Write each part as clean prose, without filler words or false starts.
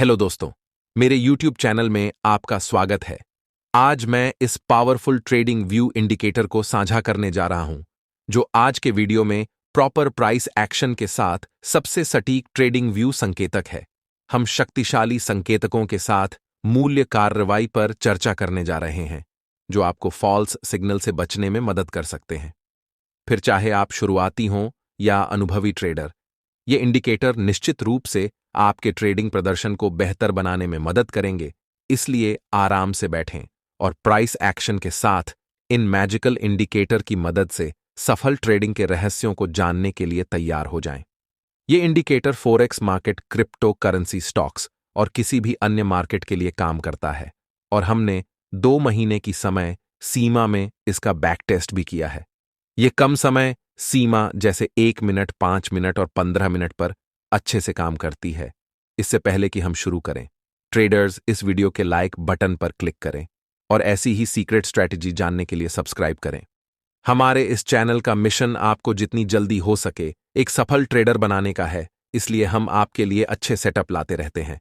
Hello दोस्तों, मेरे YouTube channel में आपका स्वागत है। आज मैं इस पावरफुल ट्रेडिंग व्यू इंडिकेटर को साझा करने जा रहा हूं, जो आज के वीडियो में प्रॉपर प्राइस एक्शन के साथ सबसे सटीक ट्रेडिंग व्यू संकेतक है। हम शक्तिशाली संकेतकों के साथ मूल्य कार्रवाई पर चर्चा करने जा रहे हैं, जो आपको फॉल्स सिग्नल से बचने में मदद कर सकते हैं। फिर चाहे आप शुरुआती हों या अनुभवी ट्रेडर, ये इंडिकेटर निश्चित रूप से आपके ट्रेडिंग प्रदर्शन को बेहतर बनाने में मदद करेंगे, इसलिए आराम से बैठें और प्राइस एक्शन के साथ इन मैजिकल इंडिकेटर की मदद से सफल ट्रेडिंग के रहस्यों को जानने के लिए तैयार हो जाएं। ये indicator forex market, crypto currency stocks और किसी भी अन्य मार्केट के लिए काम करता है और हमने 2 महीने की समय सीमा में इसका बैक टेस्ट भी किया है। ये कम समय सीमा जैसे 1 मिनट, 5 मिनट और 15 मिनट पर अच्छे से काम करती है। इससे पहले कि हम शुरू करें, ट्रेडर्स इस वीडियो के लाइक बटन पर क्लिक करें और ऐसी ही सीक्रेट स्ट्रैटेजी जानने के लिए सब्सक्राइब करें। हमारे इस चैनल का मिशन आपको जितनी जल्दी हो सके एक सफल ट्रेडर बनाने का है, इसलिए हम आपके लिए अच्छे सेटअप लाते रहते हैं।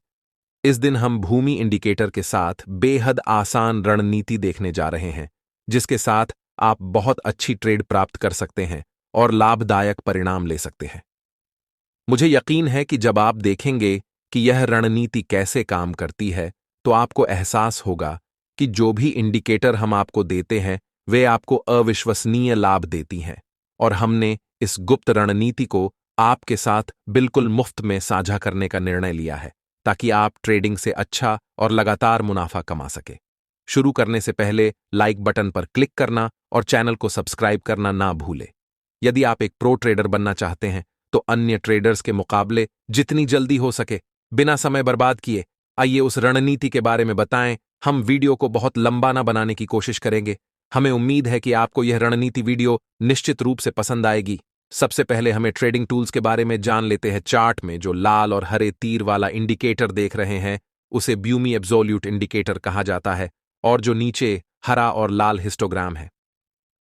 इस दिन हम भूमि इंडिकेटर के साथ बेहद आसान रणनीति देखने जा रहे हैं, जिसके साथ आप बहुत अच्छी ट्रेड प्राप्त कर सकते हैं और लाभदायक परिणाम ले सकते हैं। मुझे यकीन है कि जब आप देखेंगे कि यह रणनीति कैसे काम करती है, तो आपको एहसास होगा कि जो भी इंडिकेटर हम आपको देते हैं, वे आपको अविश्वसनीय लाभ देती हैं और हमने इस गुप्त रणनीति को आपके साथ बिल्कुल मुफ्त में साझा करने का निर्णय लिया है, ताकि आप ट्रेडिंग से अच्छा और लगातार मुनाफा कमा सके। शुरू करने से पहले लाइक बटन पर क्लिक करना और चैनल को सब्सक्राइब करना ना भूलें। यदि आप एक प्रो ट्रेडर बनना चाहते हैं, तो अन्य ट्रेडर्स के मुकाबले जितनी जल्दी हो सके बिना समय बर्बाद किए आइए उस रणनीति के बारे में बताएं। हम वीडियो को बहुत लंबा ना बनाने की कोशिश करेंगे। हमें उम्मीद है कि आपको यह रणनीति वीडियो निश्चित रूप से पसंद आएगी। सबसे पहले हमें ट्रेडिंग टूल्स के बारे में जान लेते हैं। चार्ट में जो लाल और हरे तीर वाला इंडिकेटर देख रहे हैं, उसे ब्यूमी एब्सोल्यूट इंडिकेटर कहा जाता है और जो नीचे हरा और लाल हिस्टोग्राम है,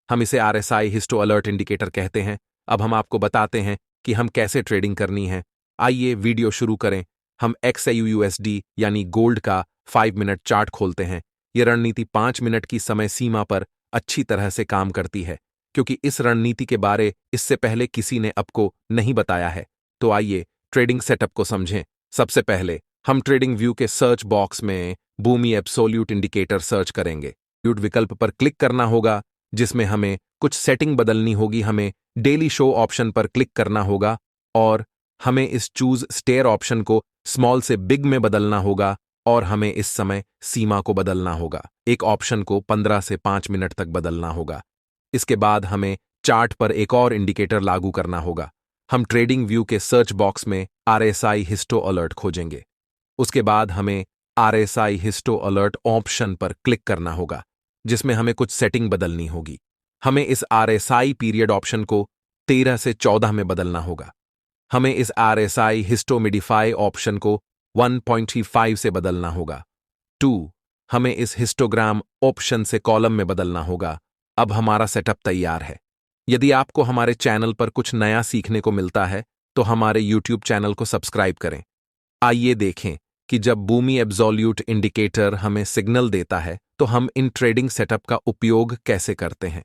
हम इसे RSI हिस्टो अलर्ट इंडिकेटर कहते हैं। अब हम आपको बताते हैं कि हम कैसे ट्रेडिंग करनी है। आइए वीडियो शुरू करें। हम XAUUSD यानी गोल्ड का 5 मिनट चार्ट खोलते हैं। यह रणनीति 5 मिनट की समय सीमा पर अच्छी तरह से काम करती है, क्योंकि इस रणनीति के बारे इससे पहले किसी ने आपको नहीं बताया है। तो आइए ट्रेडिंग सेटअप को समझें। सबसे पहले हम ट्रेडिंग व्यू के सर्च बॉक्स में भूमि एब्सोल्यूट इंडिकेटर सर्च करेंगे। विकल्प पर क्लिक करना होगा, जिसमें हमें कुछ सेटिंग बदलनी होगी। हमें डेली शो ऑप्शन पर क्लिक करना होगा और हमें इस चूज स्टेयर ऑप्शन को स्मॉल से बिग में बदलना होगा और हमें इस समय सीमा को बदलना होगा। एक ऑप्शन को 15 से 5 मिनट तक बदलना होगा। इसके बाद हमें चार्ट पर एक और इंडिकेटर लागू करना होगा। हम ट्रेडिंग व्यू के सर्च बॉक्स में RSI हिस्टो अलर्ट खोजेंगे। उसके बाद हमें RSI हिस्टो अलर्ट ऑप्शन पर क्लिक करना होगा, जिसमें हमें कुछ सेटिंग बदलनी होगी। हमें इस RSI पीरियड ऑप्शन को 13 से 14 में बदलना होगा। हमें इस RSI हिस्टोमिडिफाई ऑप्शन को 1.35 से बदलना होगा। 2 हमें इस हिस्टोग्राम ऑप्शन से कॉलम में बदलना होगा। अब हमारा सेटअप तैयार है। यदि आपको हमारे चैनल पर कुछ नया सीखने को मिलता है, तो हमारे YouTube चैनल को सब्सक्राइब करें। आइए देखें कि जब भूमि एब्सोल्यूट इंडिकेटर हमें सिग्नल देता है, तो हम इन ट्रेडिंग सेटअप का उपयोग कैसे करते हैं।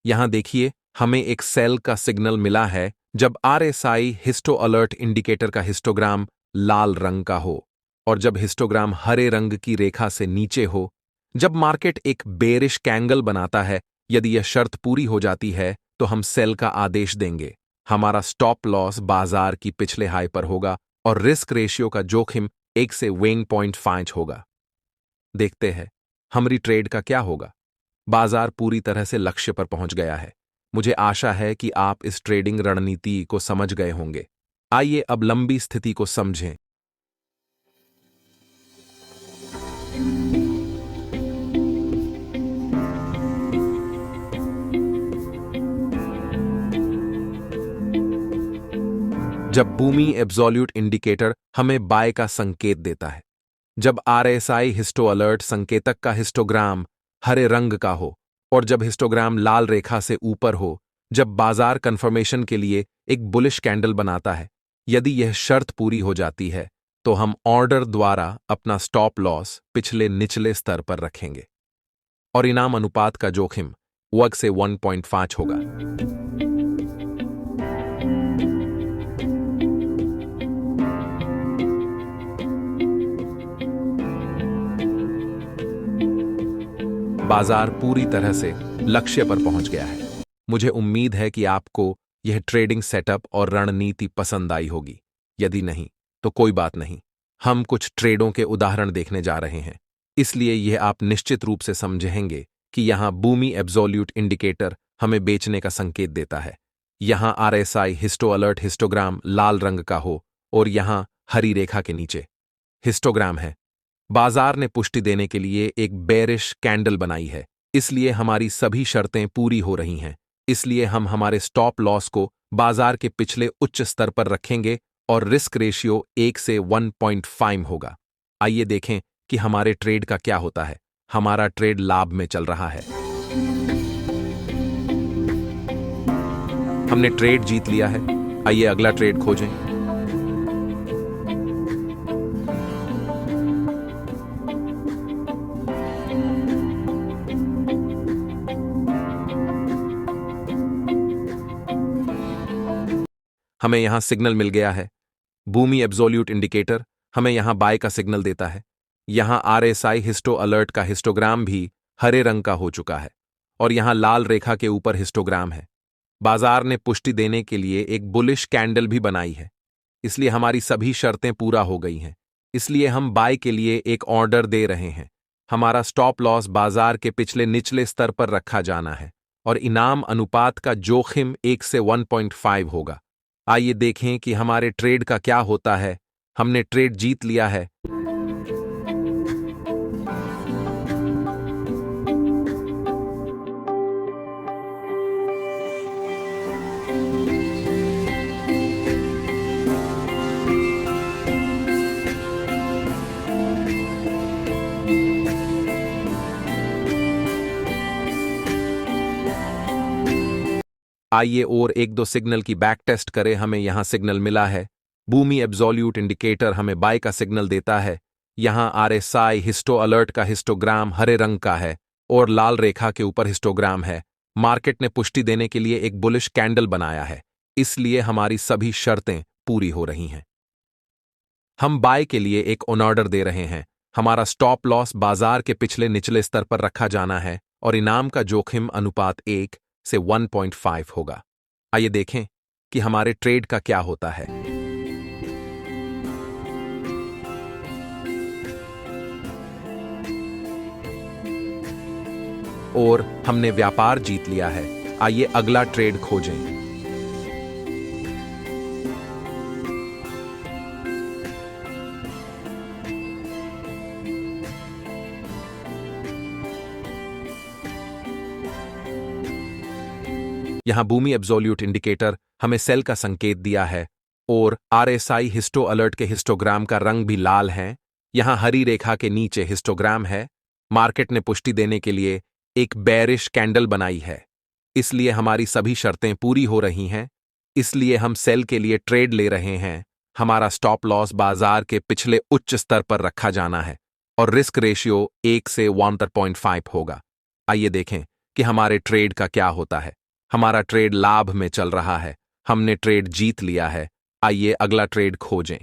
यहां देखिए, हमें एक सेल का सिग्नल मिला है जब RSI हिस्टो अलर्ट इंडिकेटर का हिस्टोग्राम लाल रंग का हो और जब हिस्टोग्राम हरे रंग की रेखा से नीचे हो। जब मार्केट एक बेरिश कैंगल बनाता है, यदि यह शर्त पूरी हो जाती है, तो हम सेल का आदेश देंगे। हमारा स्टॉप लॉस बाजार की पिछले हाई पर होगा और रिस्क रेशियो का जोखिम 1 से 1.5 होगा। देखते हैं हमारी ट्रेड का क्या होगा। बाजार पूरी तरह से लक्ष्य पर पहुंच गया है। मुझे आशा है कि आप इस ट्रेडिंग रणनीति को समझ गए होंगे। आइए अब लंबी स्थिति को समझें। जब भूमि एब्सोल्यूट इंडिकेटर हमें बाय का संकेत देता है, जब RSI हिस्टो अलर्ट संकेतक का हिस्टोग्राम हरे रंग का हो और जब हिस्टोग्राम लाल रेखा से ऊपर हो, जब बाजार कंफर्मेशन के लिए एक बुलिश कैंडल बनाता है। यदि यह शर्त पूरी हो जाती है, तो हम ऑर्डर द्वारा अपना स्टॉप लॉस पिछले निचले स्तर पर रखेंगे और इनाम अनुपात का जोखिम 1 से 1.5 होगा। बाजार पूरी तरह से लक्ष्य पर पहुंच गया है। मुझे उम्मीद है कि आपको यह ट्रेडिंग सेटअप और रणनीति पसंद आई होगी। यदि नहीं तो कोई बात नहीं, हम कुछ ट्रेडों के उदाहरण देखने जा रहे हैं, इसलिए यह आप निश्चित रूप से समझेंगे कि यहां बूमी एब्सोल्यूट इंडिकेटर हमें बेचने का संकेत देता है। यहां आरएसआई हिस्टो अलर्ट हिस्टोग्राम लाल रंग का हो और यहां हरी रेखा के नीचे हिस्टोग्राम है। बाजार ने पुष्टि देने के लिए एक बेरिश कैंडल बनाई है, इसलिए हमारी सभी शर्तें पूरी हो रही हैं। इसलिए हम हमारे स्टॉप लॉस को बाजार के पिछले उच्च स्तर पर रखेंगे और रिस्क रेशियो 1 से 1.5 होगा। आइए देखें कि हमारे ट्रेड का क्या होता है। हमारा ट्रेड लाभ में चल रहा है। हमने ट्रेड जीत लिया है। आइए अगला ट्रेड खोजें। हमें यहां सिग्नल मिल गया है। बूमी एब्सोल्यूट इंडिकेटर हमें यहां बाय का सिग्नल देता है। यहां आरएसआई हिस्टो अलर्ट का हिस्टोग्राम भी हरे रंग का हो चुका है और यहां लाल रेखा के ऊपर हिस्टोग्राम है। बाजार ने पुष्टि देने के लिए एक बुलिश कैंडल भी बनाई है, इसलिए हमारी सभी शर्तें पूरा हो गई हैं। इसलिए हम बाय के लिए एक ऑर्डर दे रहे हैं। हमारा स्टॉप लॉस बाजार के पिछले निचले स्तर पर रखा जाना है और इनाम अनुपात का जोखिम 1 से 1.5 होगा। आइए देखें कि हमारे ट्रेड का क्या होता है। हमने ट्रेड जीत लिया है। आइए और एक दो सिग्नल की बैक टेस्ट करें। हमें यहां सिग्नल मिला है। बूमी एब्सोल्यूट इंडिकेटर हमें बाय का सिग्नल देता है। यहां आरएसआई हिस्टो अलर्ट का हिस्टोग्राम हरे रंग का है और लाल रेखा के ऊपर हिस्टोग्राम है। मार्केट ने पुष्टि देने के लिए एक बुलिश कैंडल बनाया है, इसलिए हमारी सभी शर्तें पूरी हो रही हैं। हम बाय के लिए एक ऑर्डर दे रहे हैं। हमारा स्टॉप लॉस बाजार के पिछले निचले स्तर पर रखा जाना है और इनाम का जोखिम अनुपात 1 से 1.5 होगा। आइए देखें कि हमारे ट्रेड का क्या होता है। और हमने व्यापार जीत लिया है। आइए अगला ट्रेड खोजें। यहां बूमी एब्सोल्यूट इंडिकेटर हमें सेल का संकेत दिया है और आरएसआई हिस्टो अलर्ट के हिस्टोग्राम का रंग भी लाल है। यहां हरी रेखा के नीचे हिस्टोग्राम है। मार्केट ने पुष्टि देने के लिए एक बेरिश कैंडल बनाई है, इसलिए हमारी सभी शर्तें पूरी हो रही हैं। इसलिए हम सेल के लिए ट्रेड ले रहे हैं। हमारा स्टॉप लॉस बाजार के पिछले उच्च स्तर पर रखा जाना है और रिस्क रेशियो 1 से 1.5 होगा। आइए देखें कि हमारे ट्रेड का क्या होता है। हमारा ट्रेड लाभ में चल रहा है। हमने ट्रेड जीत लिया है। आइए अगला ट्रेड खोजें।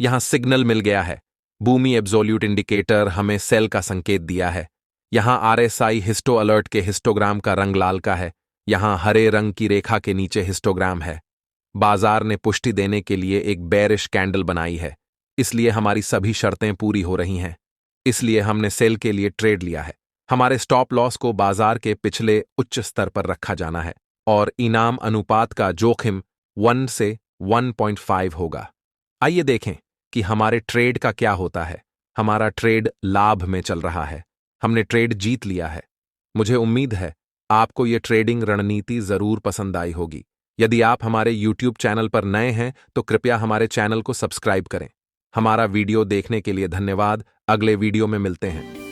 यहां सिग्नल मिल गया है। बूमी एब्सोल्यूट इंडिकेटर हमें सेल का संकेत दिया है। यहां आरएसआई हिस्टो अलर्ट के हिस्टोग्राम का रंग लाल का है। यहां हरे रंग की रेखा के नीचे हिस्टोग्राम है। बाजार ने पुष्टि देने के लिए एक बेरिश कैंडल बनाई है, इसलिए हमारी सभी शर्तें पूरी हो रही हैं। इसलिए हमने सेल के लिए ट्रेड लिया है। हमारे स्टॉप लॉस को बाजार के पिछले उच्च स्तर पर रखा जाना है और इनाम अनुपात का जोखिम 1 से 1.5 होगा। आइए देखें कि हमारे ट्रेड का क्या होता है। हमारा ट्रेड लाभ में चल रहा है। हमने ट्रेड जीत लिया है। मुझे उम्मीद है आपको यह ट्रेडिंग रणनीति जरूर पसंद आई होगी। यदि आप हमारे YouTube चैनल पर नए हैं तो कृपया हमारे चैनल को सब्सक्राइब करें। हमारा वीडियो देखने के लिए धन्यवाद। अगले वीडियो में मिलते हैं।